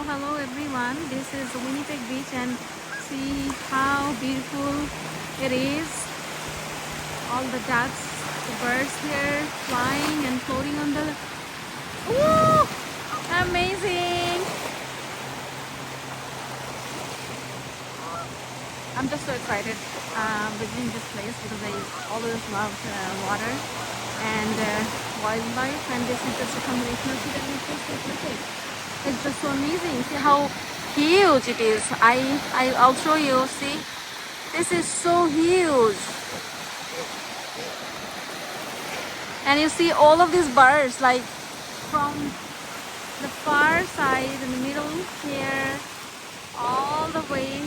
hello everyone. This is Winnipeg Beach and see how beautiful it is. All the ducks, the birds here flying and floating on the... Woo! Amazing! I'm just so excited visiting this place because I always loved water and wildlife, and this is just a combination of it, and it's just so amazing. See how huge it is. I'll show you. See, this is so huge, and you see all of these birds like from the far side in the middle here all the way.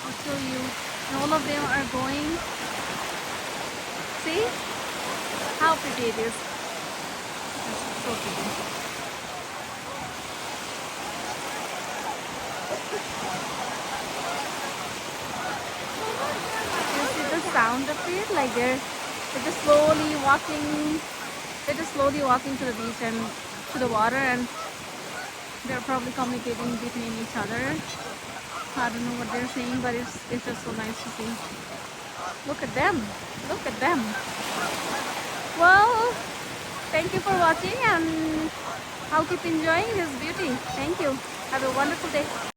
I'll show you, and all of them are going. See how pretty it is. It's so pretty. You see the sound of it, like they're just slowly walking. They're just slowly walking to the beach and to the water, and they're probably communicating between each other. I don't know what they're saying, but it's just so nice to see. Look at them. Look at them. Well, thank you for watching, and I'll keep enjoying this beauty. Thank you. Have a wonderful day.